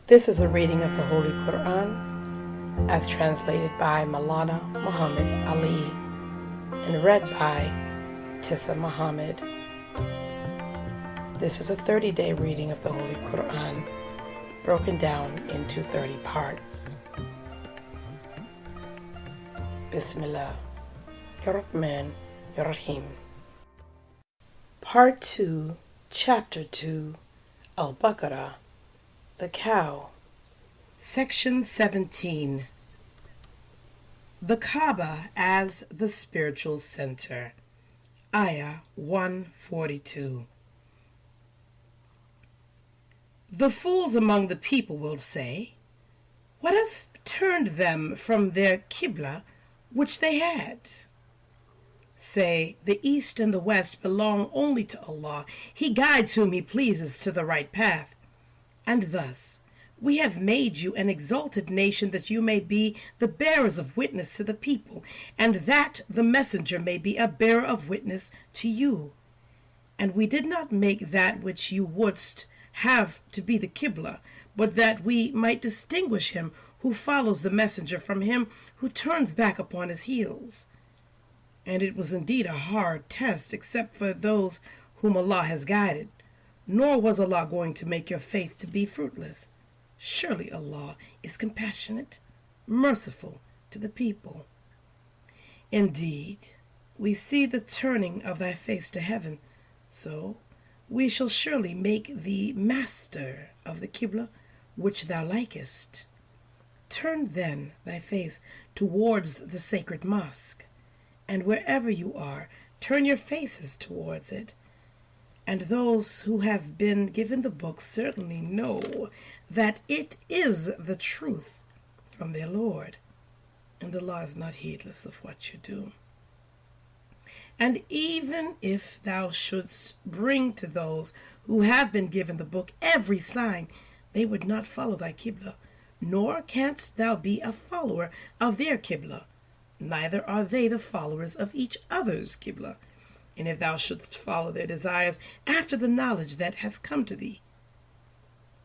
This is a reading of the Holy Qur'an as translated by Maulana Muhammad Ali and read by Tisa Muhammad. This is a 30-day reading of the Holy Qur'an broken down into 30 parts. Bismillah Ar-Rahman Ar-Rahim. Part 2, Chapter 2, Al-Baqarah, the Cow. Section 17. The Kaabah as the Spiritual Center. Ayah 142. The fools among the people will say, "What has turned them from their Qiblah which they had?" Say, the east and the west belong only to Allah. He guides whom He pleases to the right path. And thus, we have made you an exalted nation that you may be the bearers of witness to the people, and that the messenger may be a bearer of witness to you. And we did not make that which you wouldst have to be the Qiblah, but that we might distinguish him who follows the messenger from him who turns back upon his heels. And it was indeed a hard test, except for those whom Allah has guided. Nor was Allah going to make your faith to be fruitless. Surely Allah is compassionate, merciful to the people. Indeed, we see the turning of thy face to heaven, so we shall surely make thee master of the Qiblah which thou likest. Turn then thy face towards the sacred mosque, and wherever you are, turn your faces towards it. And those who have been given the book certainly know that it is the truth from their Lord, and Allah is not heedless of what you do. And even if thou shouldst bring to those who have been given the book every sign, they would not follow thy Qiblah, nor canst thou be a follower of their Qiblah. Neither are they the followers of each other's Qiblah. And if thou shouldst follow their desires after the knowledge that has come to thee,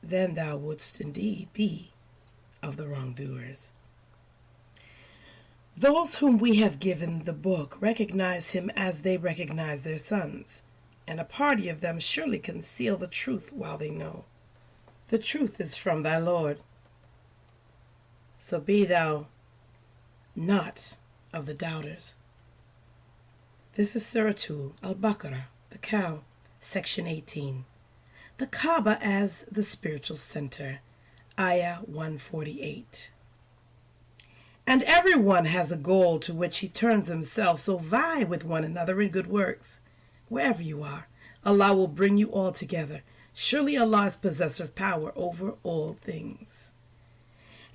then thou wouldst indeed be of the wrongdoers. Those whom we have given the book recognize him as they recognize their sons, and a party of them surely conceal the truth while they know. The truth is from thy Lord. So be thou not of the doubters. This is Surah 2, Al-Baqarah, the Cow, Section 18. The Kaabah as the Spiritual Center, Ayah 148. And everyone has a goal to which he turns himself, so vie with one another in good works. Wherever you are, Allah will bring you all together. Surely Allah is possessor of power over all things.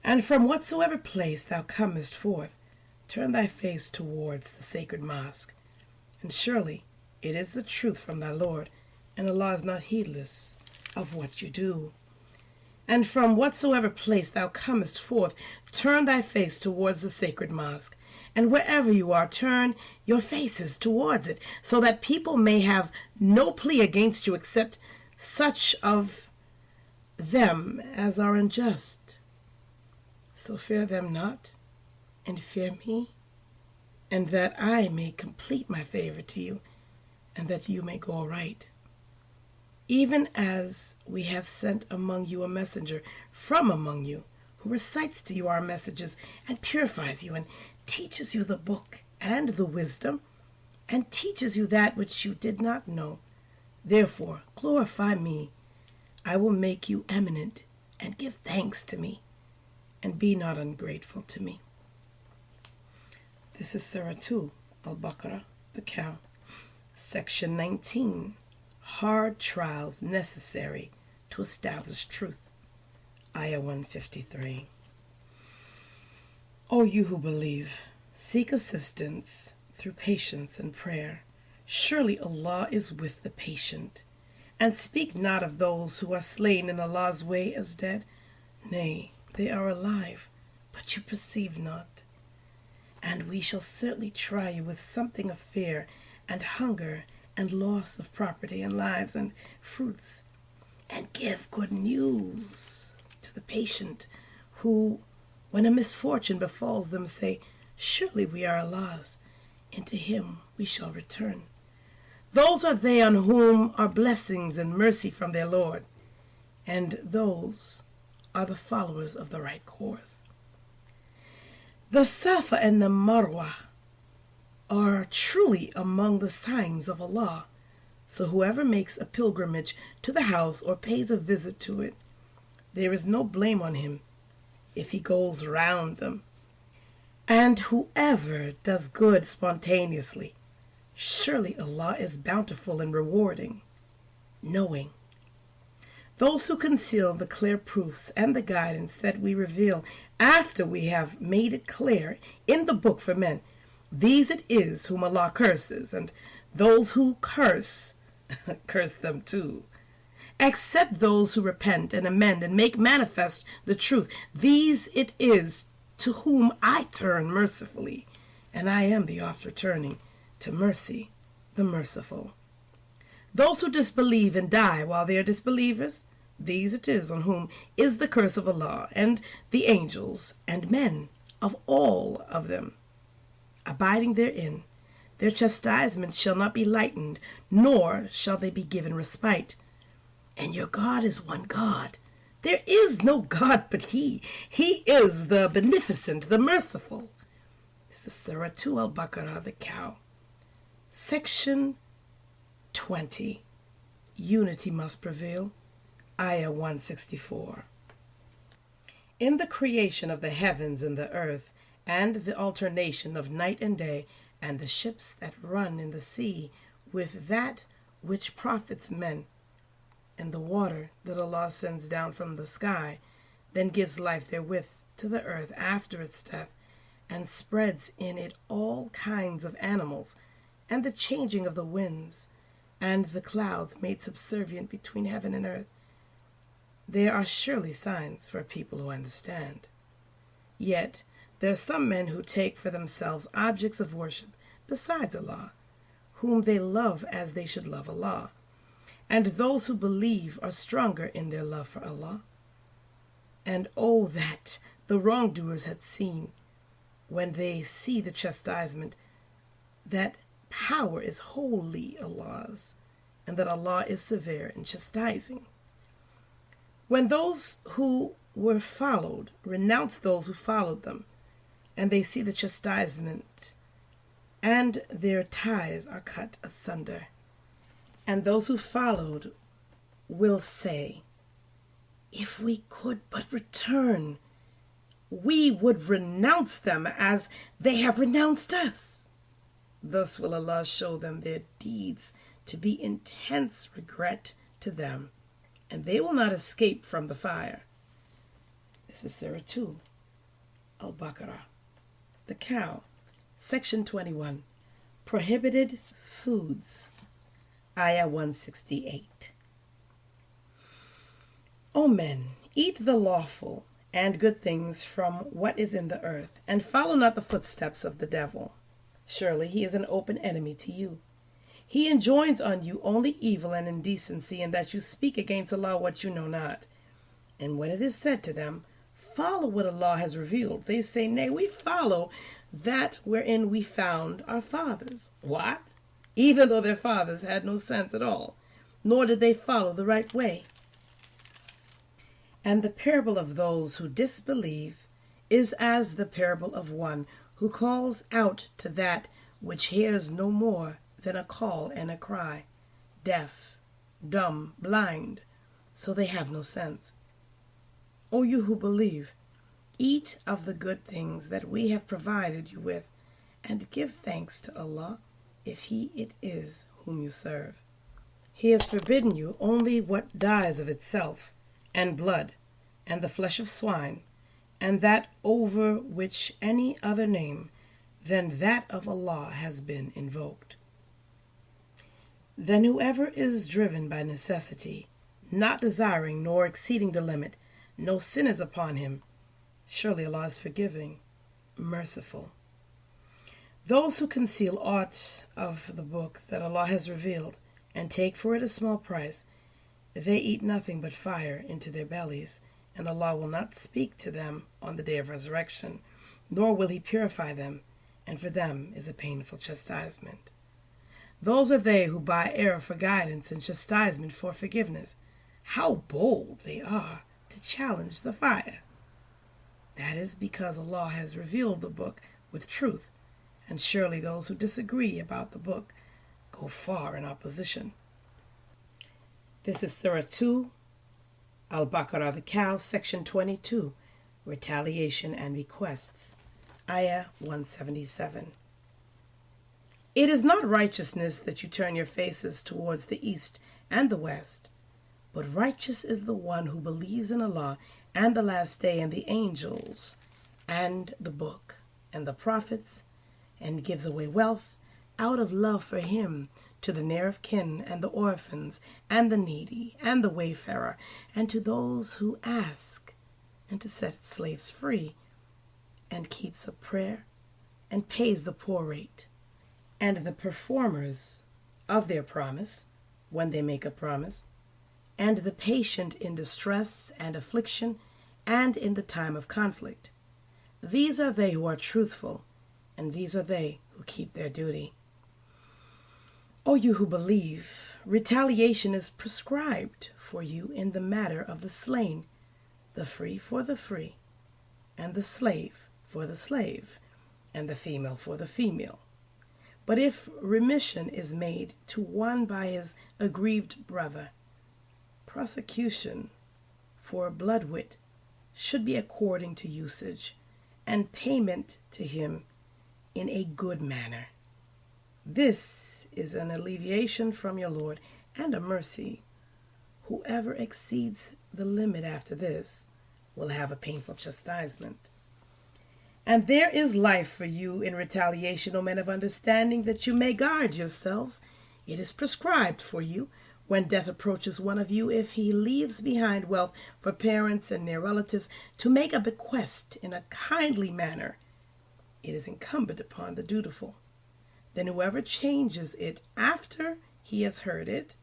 And from whatsoever place thou comest forth, turn thy face towards the sacred mosque. And surely it is the truth from thy Lord, and Allah is not heedless of what you do. And from whatsoever place thou comest forth, turn thy face towards the sacred mosque. And wherever you are, turn your faces towards it, so that people may have no plea against you except such of them as are unjust. So fear them not, and fear me, and that I may complete my favor to you, and that you may go aright. Even as we have sent among you a messenger from among you, who recites to you our messages, and purifies you, and teaches you the book and the wisdom, and teaches you that which you did not know. Therefore, glorify me. I will make you eminent, and give thanks to me, and be not ungrateful to me. This is Surah 2, Al-Baqarah, the Cow, Section 19, Hard Trials Necessary to Establish Truth, Ayah 153. O you who believe, seek assistance through patience and prayer. Surely Allah is with the patient. And speak not of those who are slain in Allah's way as dead. Nay, they are alive, but you perceive not. And we shall certainly try you with something of fear and hunger and loss of property and lives and fruits, and give good news to the patient, who, when a misfortune befalls them, say, "Surely we are Allah's, and to him we shall return." Those are they on whom are blessings and mercy from their Lord, and those are the followers of the right course. The Safa and the Marwa are truly among the signs of Allah, so whoever makes a pilgrimage to the house or pays a visit to it, there is no blame on him if he goes round them. And whoever does good spontaneously, surely Allah is bountiful and rewarding, knowing. Those who conceal the clear proofs and the guidance that we reveal after we have made it clear in the book for men, these it is whom Allah curses, and those who curse, curse them too. Except those who repent and amend and make manifest the truth, these it is to whom I turn mercifully, and I am the oft returning to mercy, the merciful. Those who disbelieve and die while they are disbelievers, these it is on whom is the curse of Allah and the angels and men, of all of them. Abiding therein, their chastisement shall not be lightened, nor shall they be given respite. And your God is one God. There is no God but He. He is the beneficent, the merciful. This is Surah 2 Al-Baqarah, the cow. Section 20. Unity must prevail. Ayah 164. In the creation of the heavens and the earth, and the alternation of night and day, and the ships that run in the sea, with that which profits men, and the water that Allah sends down from the sky, then gives life therewith to the earth after its death, and spreads in it all kinds of animals, and the changing of the winds, and the clouds made subservient between heaven and earth. There are surely signs for people who understand. Yet there are some men who take for themselves objects of worship besides Allah, whom they love as they should love Allah. And those who believe are stronger in their love for Allah. And oh, that the wrongdoers had seen, when they see the chastisement, that power is wholly Allah's, and that Allah is severe in chastising. When those who were followed renounce those who followed them, and they see the chastisement, and their ties are cut asunder, and those who followed will say, "If we could but return, we would renounce them as they have renounced us." Thus will Allah show them their deeds to be intense regret to them, and they will not escape from the fire. This is Surah 2, Al-Baqarah. The cow. Section 21. Prohibited foods. Ayah 168. O men, eat the lawful and good things from what is in the earth, and follow not the footsteps of the devil. Surely he is an open enemy to you. He enjoins on you only evil and indecency, and that you speak against Allah what you know not. And when it is said to them, "Follow what Allah has revealed," they say, "Nay, we follow that wherein we found our fathers." What? Even though their fathers had no sense at all, nor did they follow the right way. And the parable of those who disbelieve is as the parable of one who calls out to that which hears no more than a call and a cry, deaf, dumb, blind, so they have no sense. O you who believe, eat of the good things that we have provided you with, and give thanks to Allah, if He it is whom you serve. He has forbidden you only what dies of itself, and blood, and the flesh of swine, and that over which any other name than that of Allah has been invoked. Then whoever is driven by necessity, not desiring nor exceeding the limit, no sin is upon him. Surely Allah is forgiving, merciful. Those who conceal aught of the book that Allah has revealed, and take for it a small price, they eat nothing but fire into their bellies, and Allah will not speak to them on the day of resurrection, nor will He purify them, and for them is a painful chastisement. Those are they who buy error for guidance and chastisement for forgiveness. How bold they are to challenge the fire! That is because Allah has revealed the book with truth, and surely those who disagree about the book go far in opposition. This is Surah 2, Al-Baqarah, the cow, section 22, Retaliation and Bequests, Ayah 177. It is not righteousness that you turn your faces towards the east and the west, but righteous is the one who believes in Allah and the last day and the angels and the book and the prophets, and gives away wealth out of love for Him to the near of kin and the orphans and the needy and the wayfarer, and to those who ask, and to set slaves free, and keeps a prayer and pays the poor rate, and the performers of their promise when they make a promise, and the patient in distress and affliction and in the time of conflict. These are they who are truthful, and these are they who keep their duty. O you who believe, retaliation is prescribed for you in the matter of the slain, the free for the free, and the slave for the slave, and the female for the female. But if remission is made to one by his aggrieved brother, prosecution for bloodwit should be according to usage, and payment to him in a good manner. This is an alleviation from your Lord and a mercy. Whoever exceeds the limit after this will have a painful chastisement. And there is life for you in retaliation, O men of understanding, that you may guard yourselves. It is prescribed for you, when death approaches one of you, if he leaves behind wealth for parents and near relatives, to make a bequest in a kindly manner. It is incumbent upon the dutiful. Then whoever changes it after he has heard it,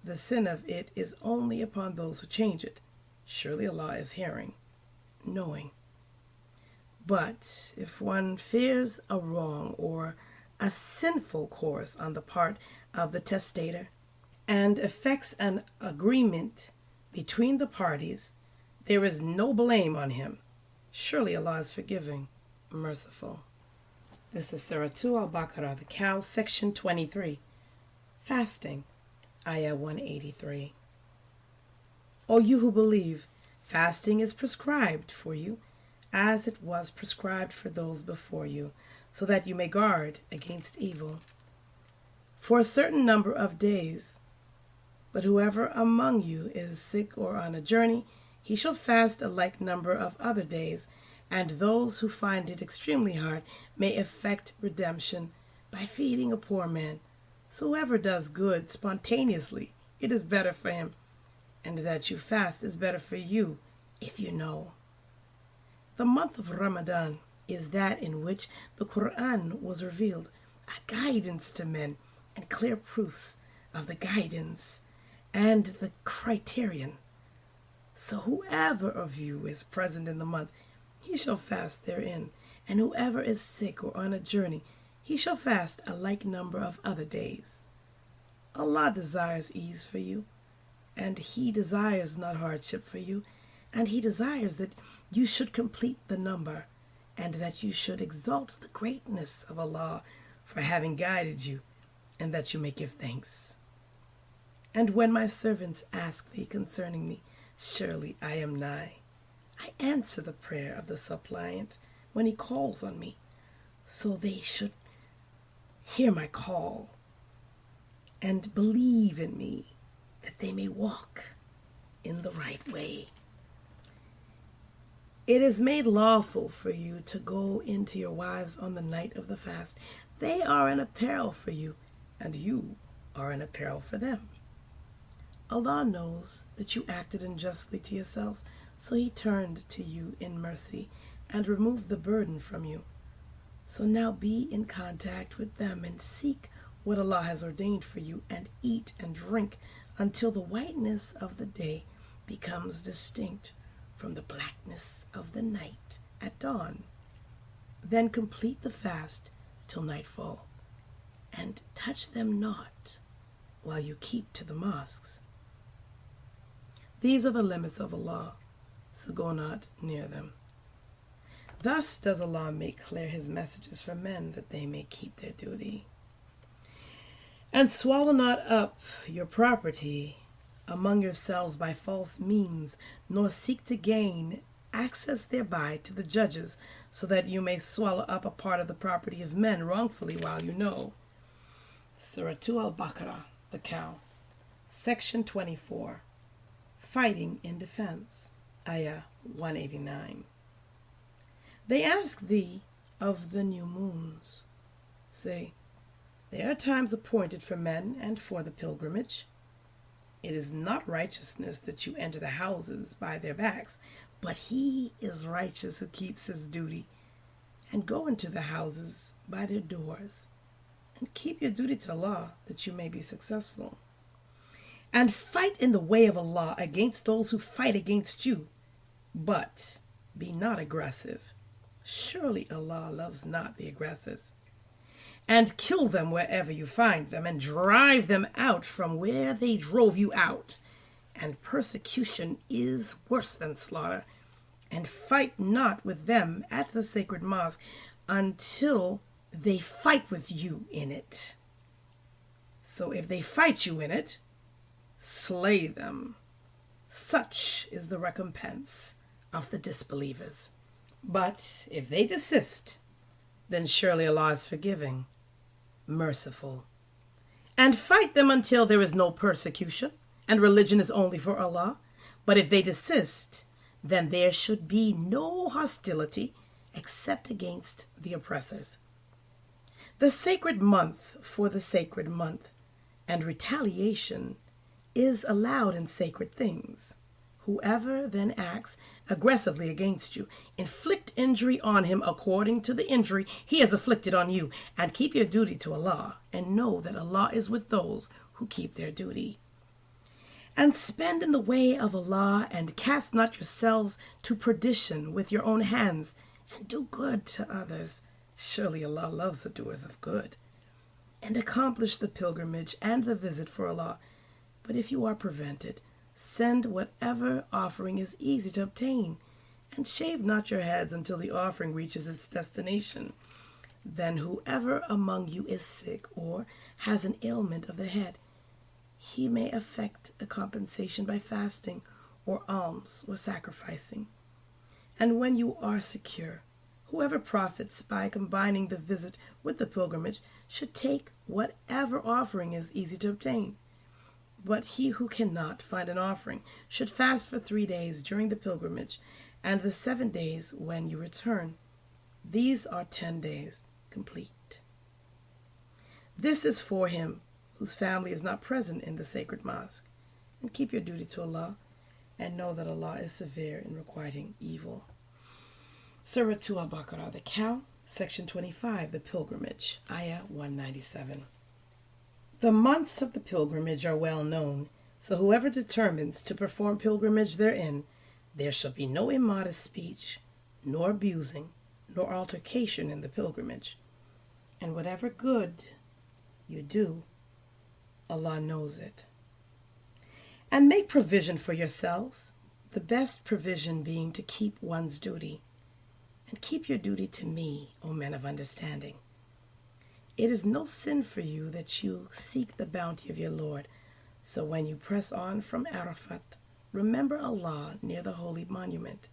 the sin of it is only upon those who change it. Surely Allah is hearing, knowing. But if one fears a wrong or a sinful course on the part of the testator, and effects an agreement between the parties, there is no blame on him. Surely Allah is forgiving, merciful. This is Surah 2, Al-Baqarah, the cow, section 23, Fasting, Ayah 183. O you who believe, fasting is prescribed for you, as it was prescribed for those before you, so that you may guard against evil, for a certain number of days. But whoever among you is sick or on a journey, he shall fast a like number of other days, and those who find it extremely hard may effect redemption by feeding a poor man. So whoever does good spontaneously, it is better for him, and that you fast is better for you, if you know. The month of Ramadan is that in which the Qur'an was revealed, a guidance to men, and clear proofs of the guidance and the criterion. So whoever of you is present in the month, he shall fast therein, and whoever is sick or on a journey, he shall fast a like number of other days. Allah desires ease for you, and He desires not hardship for you, and He desires that you should complete the number, and that you should exalt the greatness of Allah for having guided you, and that you may give thanks. And when my servants ask thee concerning me, surely I am nigh. I answer the prayer of the suppliant when he calls on me, so they should hear my call and believe in me, that they may walk in the right way. It is made lawful for you to go into your wives on the night of the fast. They are an apparel for you, and you are an apparel for them. Allah knows that you acted unjustly to yourselves, so He turned to you in mercy and removed the burden from you. So now be in contact with them and seek what Allah has ordained for you, and eat and drink until the whiteness of the day becomes distinct from the blackness of the night at dawn. Then complete the fast till nightfall, and touch them not while you keep to the mosques. These are the limits of Allah, so go not near them. Thus does Allah make clear his messages for men, that they may keep their duty. And swallow not up your property among yourselves by false means, nor seek to gain access thereby to the judges, so that you may swallow up a part of the property of men wrongfully while you know. Surah 2 al-Baqarah, the cow. Section 24. Fighting in defense. Ayah 189. They ask thee of the new moons. Say, there are times appointed for men and for the pilgrimage. It is not righteousness that you enter the houses by their backs, but he is righteous who keeps his duty, and go into the houses by their doors, and keep your duty to Allah, that you may be successful. And fight in the way of Allah against those who fight against you, but be not aggressive. Surely Allah loves not the aggressors. And kill them wherever you find them, and drive them out from where they drove you out. And persecution is worse than slaughter. And fight not with them at the sacred mosque until they fight with you in it. So if they fight you in it, slay them. Such is the recompense of the disbelievers. But if they desist, then surely Allah is forgiving, merciful. And fight them until there is no persecution, and religion is only for Allah. But if they desist, then there should be no hostility except against the oppressors. The sacred month for the sacred month, and retaliation is allowed in sacred things. Whoever then acts aggressively against you, inflict injury on him according to the injury he has afflicted on you, and keep your duty to Allah, and know that Allah is with those who keep their duty. And spend in the way of Allah, and cast not yourselves to perdition with your own hands, and do good to others. Surely Allah loves the doers of good. And accomplish the pilgrimage and the visit for Allah. But if you are prevented, send whatever offering is easy to obtain, and shave not your heads until the offering reaches its destination. Then whoever among you is sick or has an ailment of the head, he may effect a compensation by fasting or alms or sacrificing. And when you are secure, whoever profits by combining the visit with the pilgrimage should take whatever offering is easy to obtain. But he who cannot find an offering should fast for 3 days during the pilgrimage, and the 7 days when you return. These are 10 days complete. This is for him whose family is not present in the sacred mosque. And keep your duty to Allah, and know that Allah is severe in requiting evil. Surah 2 al-Baqarah, the cow, Section 25, the pilgrimage, Ayah 197. The months of the pilgrimage are well known, so whoever determines to perform pilgrimage therein, there shall be no immodest speech, nor abusing, nor altercation in the pilgrimage. And whatever good you do, Allah knows it. And make provision for yourselves, the best provision being to keep one's duty. And keep your duty to me, O men of understanding. It is no sin for you that you seek the bounty of your Lord. So when you press on from Arafat, remember Allah near the holy monument,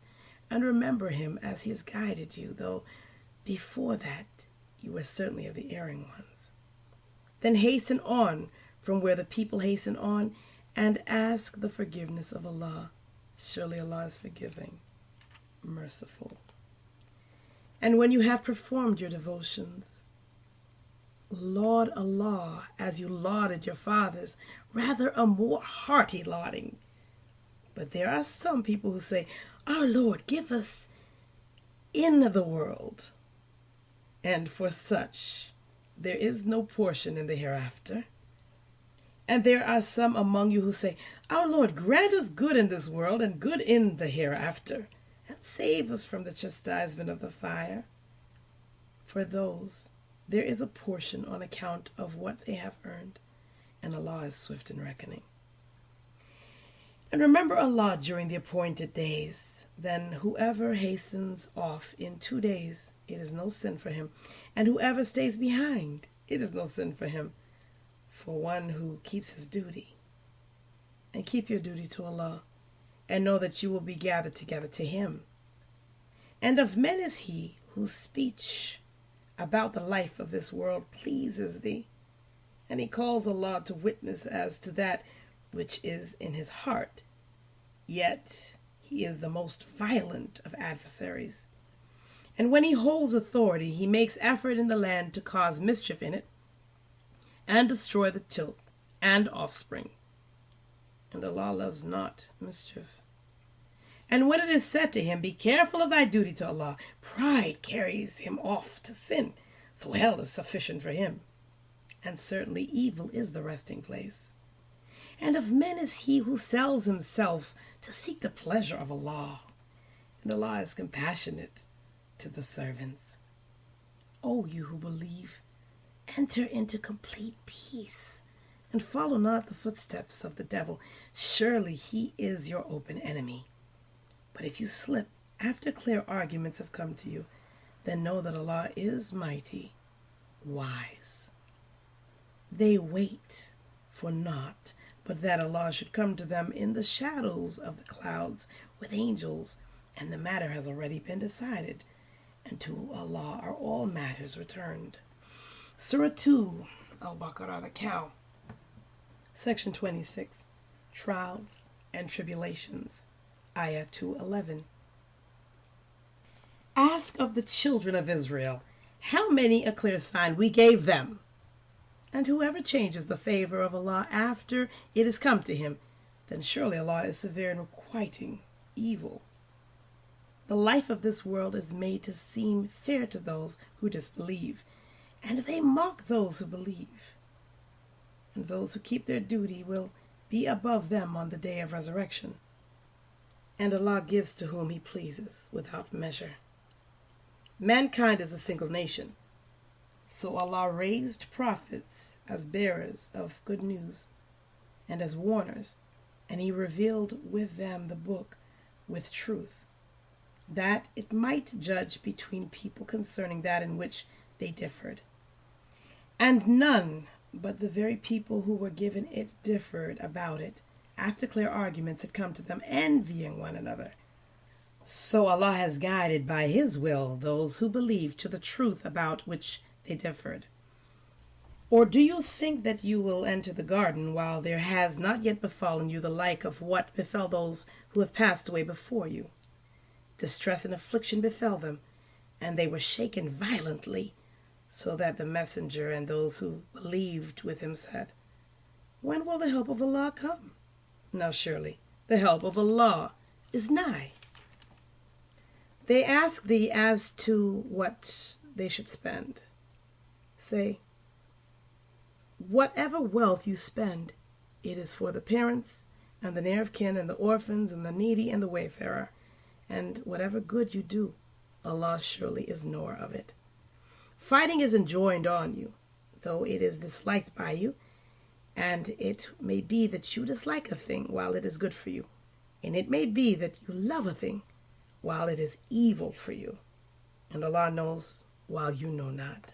and remember him as he has guided you, though before that you were certainly of the erring ones. Then hasten on from where the people hasten on, and ask the forgiveness of Allah. Surely Allah is forgiving, merciful. And when you have performed your devotions, laud Allah as you lauded your fathers, rather a more hearty lauding. But there are some people who say, Our Lord, give us in the world. And for such, there is no portion in the hereafter. And there are some among you who say, Our Lord, grant us good in this world and good in the hereafter, and save us from the chastisement of the fire. For those, there is a portion on account of what they have earned, and Allah is swift in reckoning. And remember Allah during the appointed days. Then whoever hastens off in 2 days, it is no sin for him. And whoever stays behind, it is no sin for him. For one who keeps his duty. And keep your duty to Allah, and know that you will be gathered together to Him. And of men is he whose speech about the life of this world pleases thee, and he calls Allah to witness as to that which is in his heart, yet he is the most violent of adversaries. And when he holds authority, he makes effort in the land to cause mischief in it, and destroy the child and offspring. And Allah loves not mischief. And when it is said to him, Be careful of thy duty to Allah, pride carries him off to sin, so hell is sufficient for him. And certainly evil is the resting place. And of men is he who sells himself to seek the pleasure of Allah. And Allah is compassionate to the servants. O you who believe, enter into complete peace, and follow not the footsteps of the devil. Surely he is your open enemy. But if you slip after clear arguments have come to you, then know that Allah is mighty, wise. They wait for naught but that Allah should come to them in the shadows of the clouds with angels, and the matter has already been decided, and to Allah are all matters returned. Surah 2, Al-Baqarah, the cow. Section 26, Trials and Tribulations, Ayah 2:11. Ask of the children of Israel, how many a clear sign we gave them. And whoever changes the favor of Allah after it has come to him, then surely Allah is severe in requiting evil. The life of this world is made to seem fair to those who disbelieve, and they mock those who believe. And those who keep their duty will be above them on the day of resurrection. And Allah gives to whom He pleases without measure. Mankind is a single nation, so Allah raised prophets as bearers of good news and as warners, and He revealed with them the book with truth, that it might judge between people concerning that in which they differed. And none but the very people who were given it differed about it, after clear arguments had come to them, envying one another. So Allah has guided by His will those who believe to the truth about which they differed. Or do you think that you will enter the garden while there has not yet befallen you the like of what befell those who have passed away before you? Distress and affliction befell them, and they were shaken violently, so that the messenger and those who believed with him said, When will the help of Allah come? Now surely the help of Allah is nigh. They ask thee as to what they should spend. Say, whatever wealth you spend, it is for the parents and the near of kin and the orphans and the needy and the wayfarer. And whatever good you do, Allah surely is knower of it. Fighting is enjoined on you, though it is disliked by you, and it may be that you dislike a thing while it is good for you, and it may be that you love a thing while it is evil for you, and Allah knows while you know not.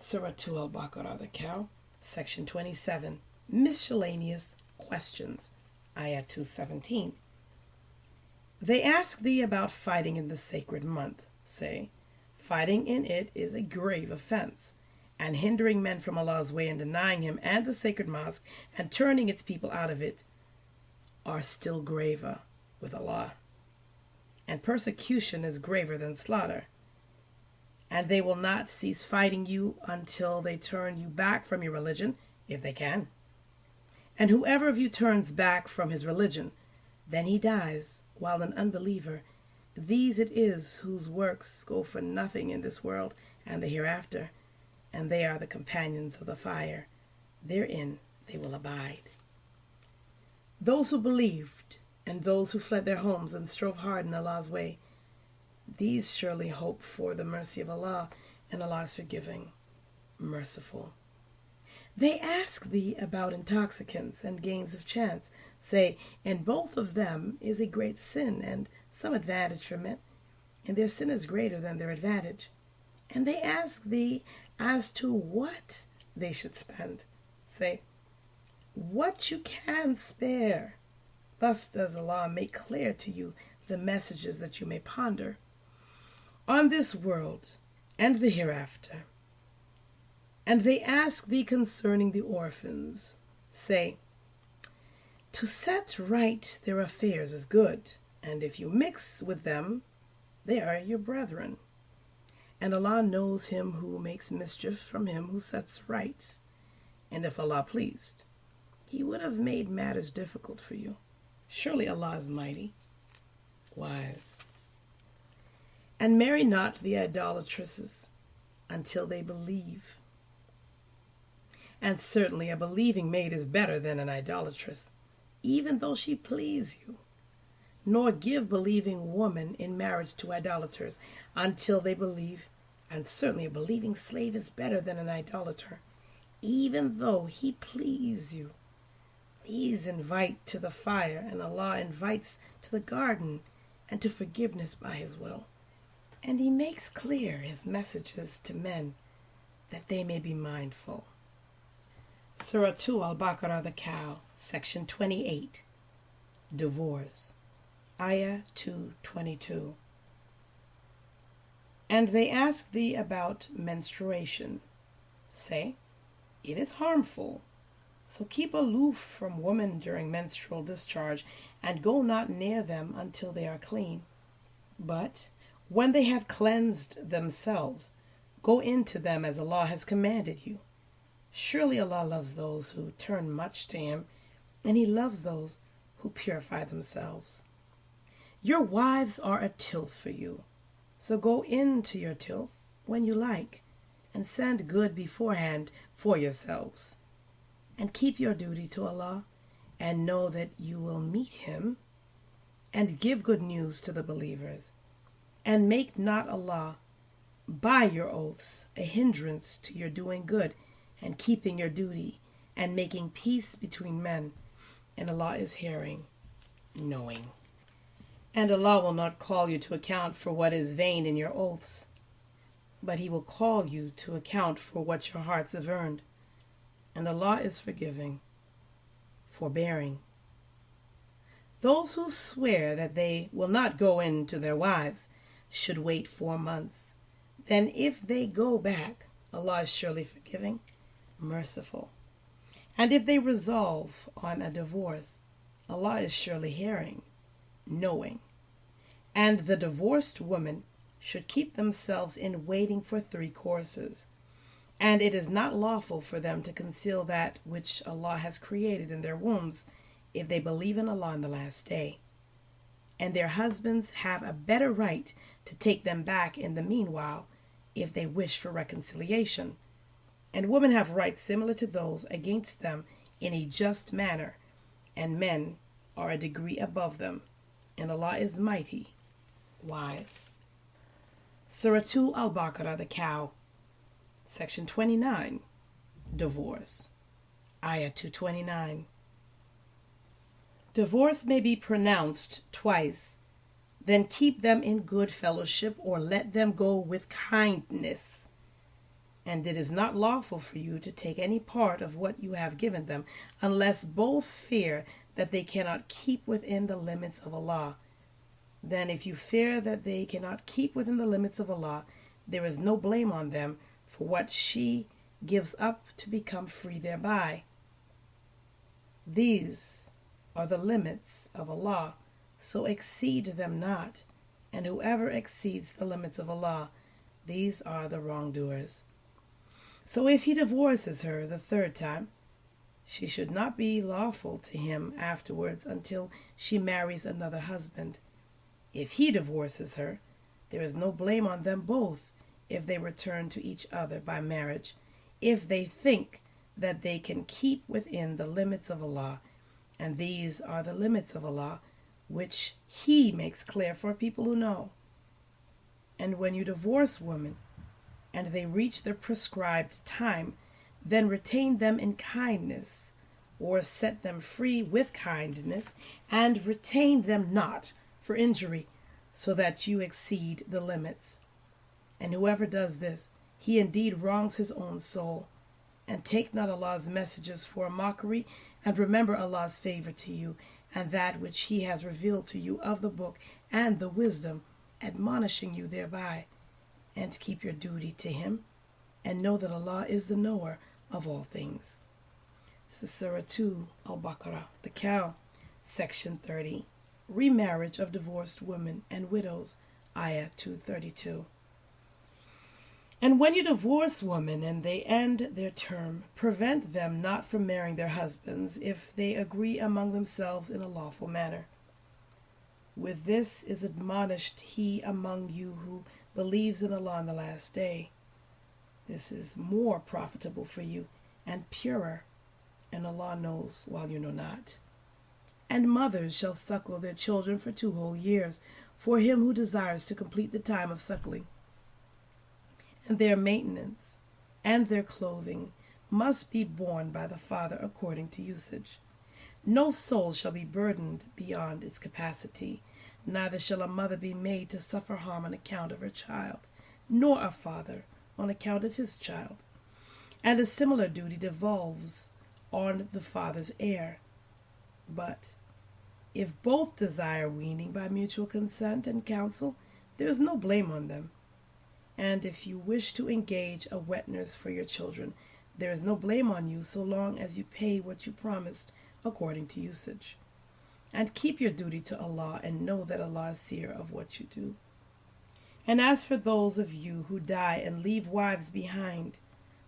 Surah 2 Al-Baqarah, the cow, Section 27, Miscellaneous Questions, Ayah 2:17. They ask thee about fighting in the sacred month. Say, fighting in it is a grave offense, and hindering men from Allah's way and denying Him and the sacred mosque and turning its people out of it are still graver with Allah. And persecution is graver than slaughter. And they will not cease fighting you until they turn you back from your religion, if they can. And whoever of you turns back from his religion, then he dies while an unbeliever. These it is whose works go for nothing in this world and the hereafter, and they are the companions of the fire. Therein they will abide. Those who believed and those who fled their homes and strove hard in Allah's way, these surely hope for the mercy of Allah, and Allah is forgiving, merciful. They ask thee about intoxicants and games of chance. Say, in both of them is a great sin and some advantage from it, and their sin is greater than their advantage. And they ask thee as to what they should spend. Say, what you can spare. Thus does Allah make clear to you the messages that you may ponder on this world and the hereafter. And they ask thee concerning the orphans. Say, to set right their affairs is good, and if you mix with them, they are your brethren. And Allah knows him who makes mischief from him who sets right. And if Allah pleased, he would have made matters difficult for you. Surely Allah is mighty, wise. And marry not the idolatresses until they believe. And certainly a believing maid is better than an idolatress, even though she please you. Nor give believing woman in marriage to idolaters until they believe. And certainly a believing slave is better than an idolater, even though he please you. These invite to the fire, and Allah invites to the garden and to forgiveness by his will. And he makes clear his messages to men that they may be mindful. Surah 2 Al-Baqarah, the cow, section 28, divorce, ayah 222. And they ask thee about menstruation. Say, it is harmful. So keep aloof from women during menstrual discharge, and go not near them until they are clean. But when they have cleansed themselves, go into them as Allah has commanded you. Surely Allah loves those who turn much to him, and he loves those who purify themselves. Your wives are a tilth for you, so go into your tilth when you like, and send good beforehand for yourselves. And keep your duty to Allah, and know that you will meet him, and give good news to the believers. And make not Allah, by your oaths, a hindrance to your doing good, and keeping your duty, and making peace between men. And Allah is hearing, knowing. And Allah will not call you to account for what is vain in your oaths, but he will call you to account for what your hearts have earned. And Allah is forgiving, forbearing. Those who swear that they will not go in to their wives should wait 4 months. Then if they go back, Allah is surely forgiving, merciful. And if they resolve on a divorce, Allah is surely hearing, knowing. And the divorced woman should keep themselves in waiting for 3 courses. And it is not lawful for them to conceal that which Allah has created in their wombs, if they believe in Allah on the last day. And their husbands have a better right to take them back in the meanwhile, if they wish for reconciliation. And women have rights similar to those against them in a just manner, and men are a degree above them. And Allah is mighty, wise. Surah 2 Al-Baqarah, the cow, section 29, divorce, ayah 229. Divorce may be pronounced twice. Then keep them in good fellowship, or let them go with kindness. And it is not lawful for you to take any part of what you have given them, unless both fear that they cannot keep within the limits of Allah. Then if you fear that they cannot keep within the limits of Allah, there is no blame on them for what she gives up to become free thereby. These are the limits of Allah, so exceed them not, and whoever exceeds the limits of Allah, these are the wrongdoers. So if he divorces her the 3rd time, she should not be lawful to him afterwards until she marries another husband. If he divorces her, there is no blame on them both if they return to each other by marriage, if they think that they can keep within the limits of Allah, and these are the limits of Allah, which He makes clear for people who know. And when you divorce women, and they reach their prescribed time, then retain them in kindness, or set them free with kindness, and retain them not for injury, so that you exceed the limits. And whoever does this, he indeed wrongs his own soul. And take not Allah's messages for a mockery, and remember Allah's favor to you, and that which He has revealed to you of the book and the wisdom, admonishing you thereby. And keep your duty to Him, and know that Allah is the knower of all things. This is Surah 2, Al-Baqarah, the cow, Section 30, Remarriage of Divorced Women and Widows, Ayah 232. And when you divorce women and they end their term, prevent them not from marrying their husbands if they agree among themselves in a lawful manner. With this is admonished he among you who believes in Allah on the last day. This is more profitable for you and purer, and Allah knows while you know not. And mothers shall suckle their children for 2 whole years, for him who desires to complete the time of suckling. And their maintenance and their clothing must be borne by the father according to usage. No soul shall be burdened beyond its capacity, neither shall a mother be made to suffer harm on account of her child, nor a father on account of his child. And a similar duty devolves on the father's heir. But if both desire weaning by mutual consent and counsel, there is no blame on them. And if you wish to engage a wet nurse for your children, there is no blame on you so long as you pay what you promised according to usage. And keep your duty to Allah, and know that Allah is seer of what you do. And as for those of you who die and leave wives behind,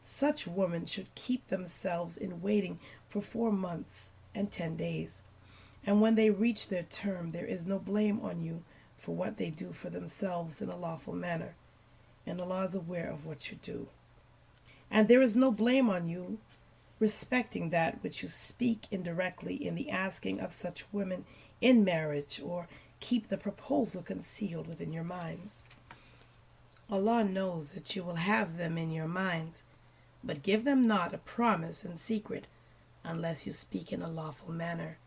such women should keep themselves in waiting for 4 months and 10 days. And when they reach their term, there is no blame on you for what they do for themselves in a lawful manner, and Allah is aware of what you do. And there is no blame on you respecting that which you speak indirectly in the asking of such women in marriage, or keep the proposal concealed within your minds. Allah knows that you will have them in your minds, but give them not a promise in secret, unless you speak in a lawful manner,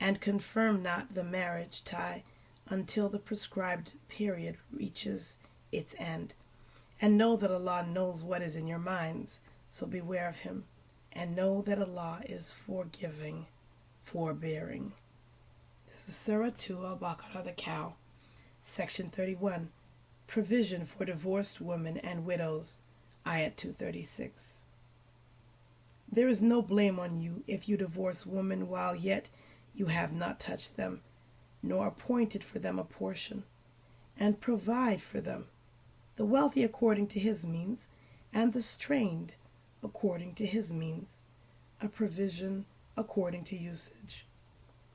and confirm not the marriage tie until the prescribed period reaches its end. And know that Allah knows what is in your minds, so beware of Him, and know that Allah is forgiving, forbearing. This is Surah 2, Al-Baqarah, the cow, Section 31, Provision for Divorced Women and Widows, Ayat 236. There is no blame on you if you divorce women while yet you have not touched them, nor appointed for them a portion, and provide for them, the wealthy according to his means, and the strained according to his means, a provision according to usage.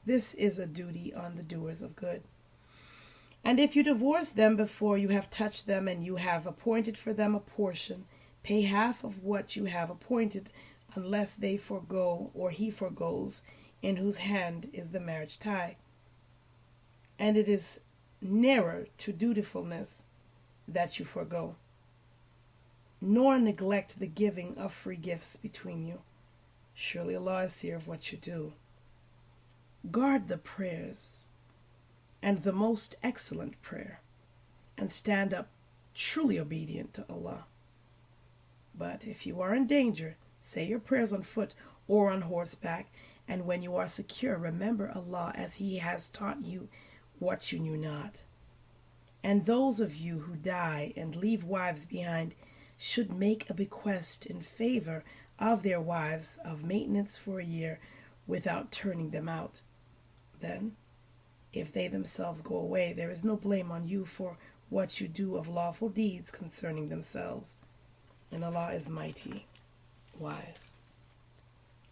This is a duty on the doers of good. And if you divorce them before you have touched them, and you have appointed for them a portion, pay half of what you have appointed, unless they forego or he forgoes, in whose hand is the marriage tie. And it is nearer to dutifulness that you forego, nor neglect the giving of free gifts between you. Surely Allah is seer of what you do. Guard the prayers and the most excellent prayer, and stand up truly obedient to Allah. But if you are in danger, say your prayers on foot or on horseback, and when you are secure, remember Allah as He has taught you what you knew not. And those of you who die and leave wives behind should make a bequest in favor of their wives of maintenance for a year without turning them out. Then, if they themselves go away, there is no blame on you for what you do of lawful deeds concerning themselves. And Allah is mighty, wise.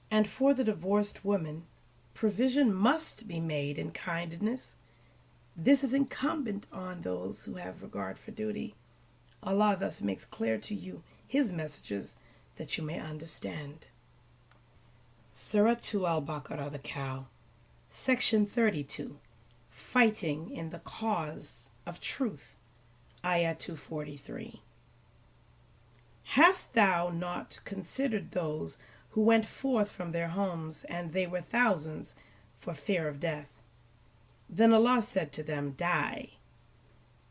And for the divorced woman, provision must be made in kindness. This is incumbent on those who have regard for duty. Allah thus makes clear to you His messages that you may understand. Surah 2 al-Baqarah, the cow, Section 32, Fighting in the Cause of Truth, Ayah 243. Hast thou not considered those who went forth from their homes, and they were thousands, for fear of death? Then Allah said to them, Die.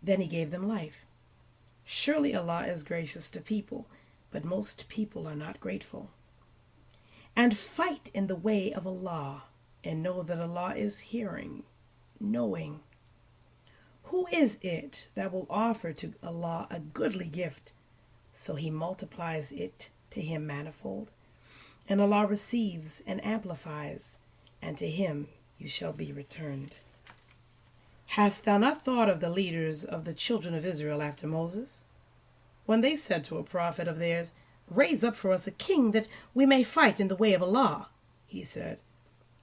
Then He gave them life. Surely Allah is gracious to people, but most people are not grateful. And fight in the way of Allah, and know that Allah is hearing, knowing. Who is it that will offer to Allah a goodly gift, so He multiplies it to him manifold? And Allah receives and amplifies, and to Him you shall be returned. Hast thou not thought of the leaders of the children of Israel after Moses? When they said to a prophet of theirs, Raise up for us a king, that we may fight in the way of Allah, he said,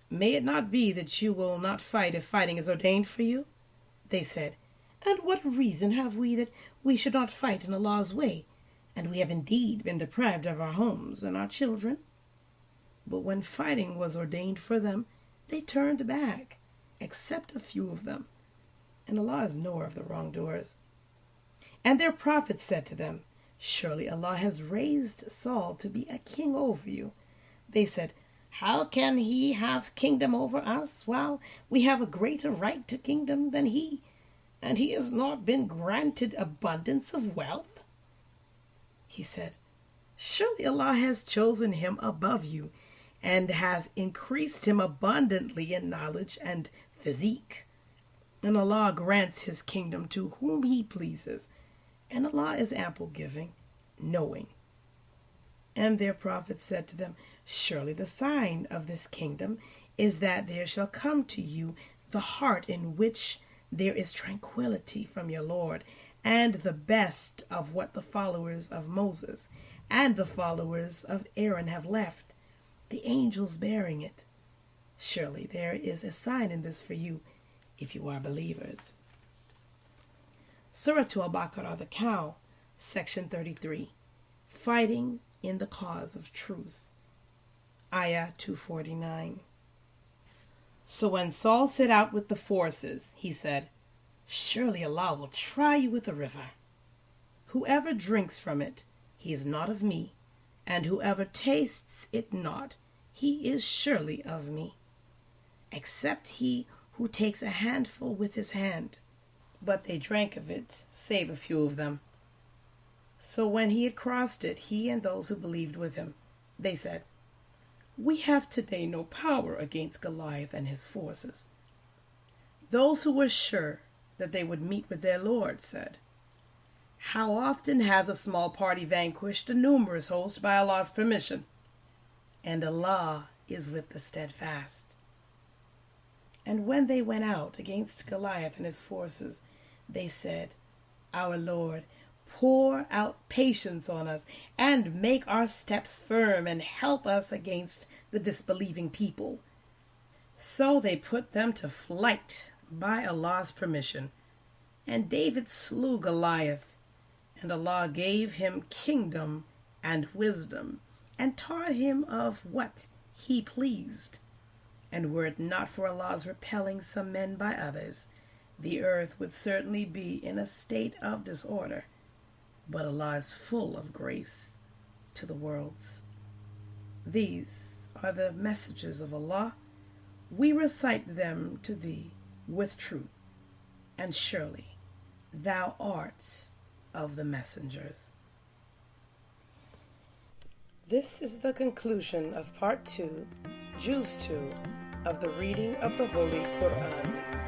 May it not be that you will not fight if fighting is ordained for you? They said, And what reason have we that we should not fight in Allah's way? And we have indeed been deprived of our homes and our children. But when fighting was ordained for them, they turned back, except a few of them. And Allah is knower of the wrongdoers. And their prophets said to them, Surely Allah has raised Saul to be a king over you. They said, How can he have kingdom over us, while we have a greater right to kingdom than he, and he has not been granted abundance of wealth? He said, Surely Allah has chosen him above you, and has increased him abundantly in knowledge and physique. And Allah grants His kingdom to whom He pleases, and Allah is ample giving, knowing. And their prophets said to them, Surely the sign of this kingdom is that there shall come to you the heart in which there is tranquility from your Lord, and the best of what the followers of Moses and the followers of Aaron have left, the angels bearing it. Surely there is a sign in this for you, if you are believers. Surah 2 al-Baqarah, the cow, Section 33, Fighting in the Cause of Truth, Ayah 249. So when Saul set out with the forces, he said, Surely Allah will try you with a river. Whoever drinks from it, he is not of me, and whoever tastes it not, he is surely of me, except he who takes a handful with his hand. But they drank of it, save a few of them. So when he had crossed it, he and those who believed with him, they said, We have today no power against Goliath and his forces. Those who were sure that they would meet with their Lord said, How often has a small party vanquished a numerous host by Allah's permission? And Allah is with the steadfast. And when they went out against Goliath and his forces, they said, Our Lord, pour out patience on us, and make our steps firm, and help us against the disbelieving people. So they put them to flight by Allah's permission. And David slew Goliath, and Allah gave him kingdom and wisdom, and taught him of what He pleased. And were it not for Allah's repelling some men by others, the earth would certainly be in a state of disorder. But Allah is full of grace to the worlds. These are the messages of Allah. We recite them to thee with truth, and surely thou art of the messengers. This is the conclusion of Part 2, Juz 2, of the reading of the Holy Qur'an.